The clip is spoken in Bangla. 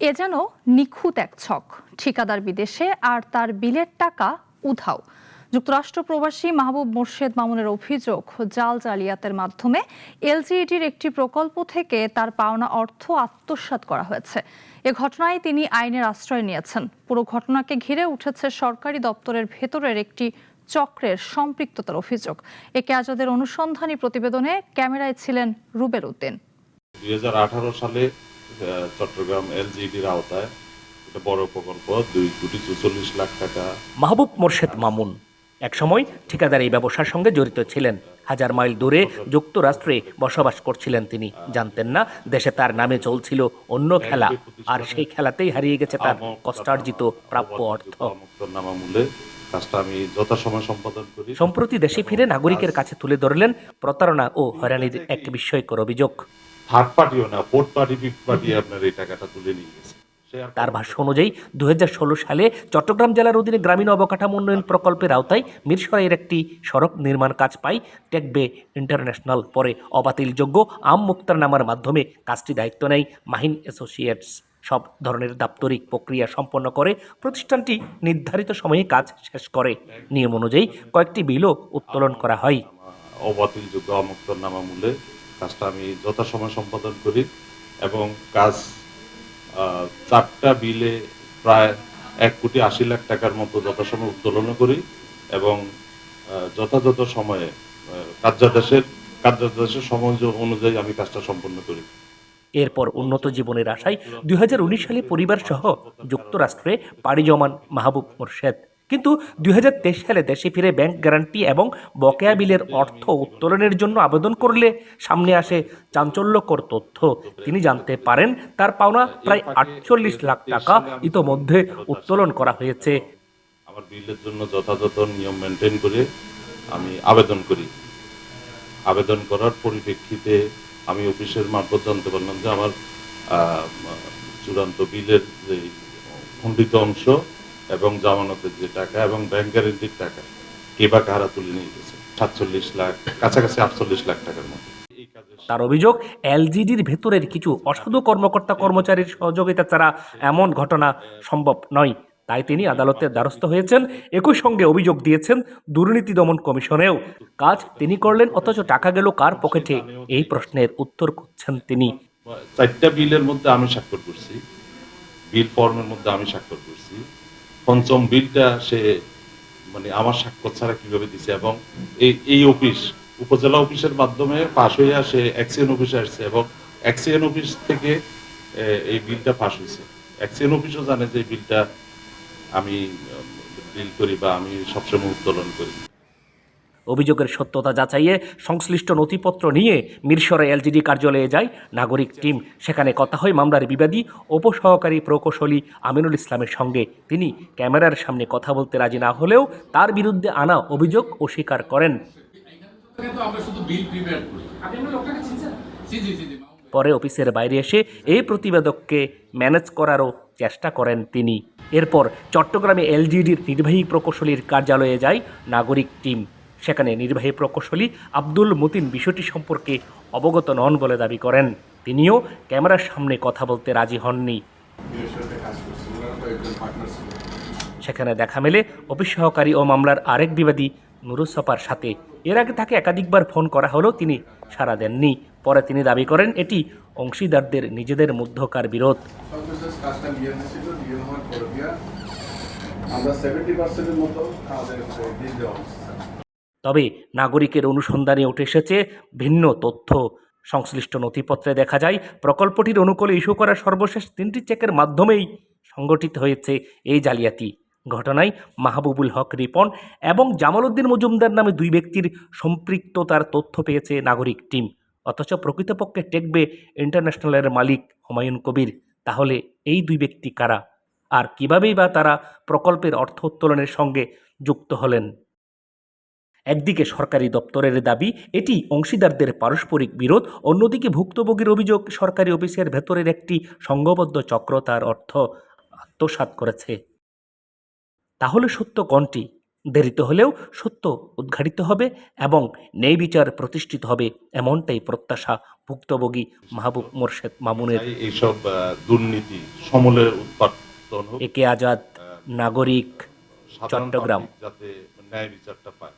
এ যেন নিখুঁত এক ছক। ঠিকাদার বিদেশে আর তার বিলের টাকা উধাও। যুক্তরাষ্ট্র প্রবাসী মাহবুব মোর্শেদ মামুনের অভিযোগ, জাল জালিয়াতের মাধ্যমে এলজিইডির একটি প্রকল্প থেকে তার পাওনা অর্থ আত্মসাৎ করা হয়েছে। এ ঘটনায় তিনি আইনের আশ্রয় নিয়েছেন। পুরো ঘটনাকে ঘিরে উঠেছে সরকারি দপ্তরের ভেতরের একটি চক্রের সম্পৃক্ততার অভিযোগ। একে আজাদের অনুসন্ধানী প্রতিবেদনে ক্যামেরায় ছিলেন রুবেল উদ্দিন। 2018 সালে চট্টগ্রাম এলজিইডির আওতায় একটা বড় প্রকল্প 2,44,00,000 টাকা। মাহবুব মোর্শেদ মামুন একসময় ঠিকাদার এই ব্যবসার সঙ্গে জড়িত ছিলেন। হাজার মাইল দূরে যুক্তরাষ্ট্রে বসবাস করছিলেন তিনি। জানতেন না দেশে তার নামে চলছিল অন্য খেলা, আর সেই খেলাতেই হারিয়ে গেছে তার কষ্টার্জিত প্রাপ্য অর্থ। আমি যথাসময়ে সম্পাদন করি। সম্প্রতি দেশে ফিরে নাগরিকের কাছে তুলে ধরলেন প্রতারণা ও হয়রানির এক বিস্ময়কর অভিযোগ। থার্ড পার্টিও না, ফোর্থ পার্টি, ফিফথ পার্টি আপনার এই টাকাটা তুলে নিয়ে গেছে। তার ভাষ্য অনুযায়ী 2016 সালে চট্টগ্রাম জেলার অধীনে গ্রামীণ অবকাঠামো উন্নয়ন প্রকল্পের আওতায় মিরসরাইয়ের একটি সড়ক নির্মাণ কাজ পায় টেকবে ইন্টারন্যাশনাল। পরে অবাতিলযোগ্য আম মুক্তারনামার মাধ্যমে কাজটি দায়িত্ব নেয় মাহিন অ্যাসোসিয়েটস। সব ধরনের দাপ্তরিক প্রক্রিয়া সম্পন্ন করে প্রতিষ্ঠানটি নির্ধারিত সময়ে কাজ শেষ করে। নিয়ম অনুযায়ী কয়েকটি বিলও উত্তোলন করা হয়। অবাতিলযোগ্য আম মুক্তারনামা মূলে কাজটা আমি যথাসময়ে সম্পাদন করি এবং কাজ 4টা বিলে প্রায় 1,80,00,000 টাকার মতো যথাসময়ে উত্তোলন করি এবং যথাযথ সময়ে কার্যাদেশের সময় অনুযায়ী আমি কাজটা সম্পন্ন করি। এরপর উন্নত জীবনের আশায় 2019 সালে পরিবার সহ যুক্তরাষ্ট্রে পাড়ি জমান মাহবুব মোর্শেদ। কিন্তু 2023 সালে দেশে ফিরে ব্যাংক গ্যারান্টি এবং বকেয়া বিলের অর্থ উত্তোলনের জন্য আবেদন করলে সামনে আসে চাঞ্চল্যকর তথ্য। তিনি জানতে পারেন তার পাওনা প্রায় 48 লাখ টাকা ইতোমধ্যে উত্তোলন করা হয়েছে। আমার বিলের জন্য যথাযথ নিয়ম মেনটেন করে আমি আবেদন করি। আবেদন করার পরিপ্রেক্ষিতে আমি অফিসের মারফত জানতে পারলাম যে আমার চূড়ান্ত বিলের যে খণ্ডিত অংশ এবং জামানতের যে টাকা এবং ব্যাংক গ্যারেন্টির টাকা কে বা কারা তুলে নিয়ে গেছে 47 লাখ, কাছাকাছি 48 লাখ টাকার মতো। তার অভিযোগ, এলজিডির ভেতরের কিছু অসাধু কর্মকর্তা কর্মচারীর সহযোগিতা ছাড়া এমন ঘটনা সম্ভব নয়। তাই তিনি আদালতের দ্বারস্থ হয়েছেন। একই সঙ্গে অভিযোগ দিয়েছেন দুর্নীতি দমন কমিশনেও। কাজ তিনি করলেন, অথচ টাকা গেল কার পকেটে? এই প্রশ্নের উত্তর খুঁজছেন তিনি। 4টা বিলের মধ্যে আমি স্বাক্ষর করছি, বিল ফর্মের মধ্যে আমি স্বাক্ষর করছি। পঞ্চম বিলটা সে মানে আমার স্বাক্ষর ছাড়া কিভাবে দিছে এবং এই অফিস উপজেলা অফিসের মাধ্যমে পাশ হয়ে আসে এক্সিএন অফিসে আসছে এবং এক্সিএন অফিস থেকে এই বিলটা পাশ হয়েছে। এক্সিএন অফিসও জানে যে এই বিলটা আমি ডিল করি বা আমি সবসময় উত্তোলন করি। অভিযোগের সত্যতা যাচাইয়ে সংশ্লিষ্ট নথিপত্র নিয়ে মিরসরাই এলজিডি কার্যালয়ে যায় নাগরিক টিম। সেখানে কথা হয় মামলার বিবাদী উপসহকারী প্রকৌশলী আমিনুল ইসলামের সঙ্গে। তিনি ক্যামেরার সামনে কথা বলতে রাজি না হলেও তার বিরুদ্ধে আনা অভিযোগ অস্বীকার করেন। পরে অফিসের বাইরে এসে এই প্রতিবেদককে ম্যানেজ করারও চেষ্টা করেন তিনি। এরপর চট্টগ্রামে এলজিডির নির্বাহী প্রকৌশলীর কার্যালয়ে যায় নাগরিক টিম। সেখানে নির্বাহী প্রকৌশলী আব্দুল মতিন বিষয়টি সম্পর্কে অবগত নন বলে দাবি করেন। তিনিও ক্যামেরার সামনে কথা বলতে রাজি হননি। সেখানে দেখা মেলে অফিস সহকারী ও মামলার আরেক বিবাদী নুরুসফার সাথে। এর আগে তাকে একাধিকবার ফোন করা হলেও তিনি সাড়া দেননি। পরে তিনি দাবি করেন এটি অংশীদারদের নিজেদের মধ্যকার বিরোধ। তবে নাগরিকের অনুসন্ধানে উঠে এসেছে ভিন্ন তথ্য। সংশ্লিষ্ট নথিপত্রে দেখা যায় প্রকল্পটির অনুকূলে ইস্যু করা সর্বশেষ 3টি চেকের মাধ্যমেই সংগঠিত হয়েছে এই জালিয়াতি। ঘটনায় মাহবুবুল হক রিপন এবং জামাল উদ্দিন মজুমদার নামে 2 ব্যক্তির সম্পৃক্ততার তথ্য পেয়েছে নাগরিক টিম। অথচ প্রকৃতপক্ষে টেকবে ইন্টারন্যাশনালের মালিক হুমায়ুন কবির। তাহলে এই 2 ব্যক্তি কারা, আর কিভাবেই বা তারা প্রকল্পের অর্থ উত্তোলনের সঙ্গে যুক্ত হলেন? একদিকে সরকারি দপ্তরের দাবি এটি অংশীদারদের পারস্পরিক বিরোধ, অন্যদিকে ভুক্তভোগীর অভিযোগ সরকারি অফিসের ভেতরের একটি সংঘবদ্ধ চক্র তার অর্থ আত্মসাৎ করেছে। তাহলে সত্য কোনটি? দেরিতে হলেও সত্য উদ্ঘাটিত হবে এবং ন্যায় বিচার প্রতিষ্ঠিত হবে, এমনটাই প্রত্যাশা ভুক্তভোগী মাহবুব মোর্শেদ মামুনের। চাই এইসব দুর্নীতি সমূলে উৎপাদন হোক, একে আজাদ, নাগরিক, সাধারণ চট্টগ্রাম। পাবলিক যাতে ন্যায় বিচারটা পায়।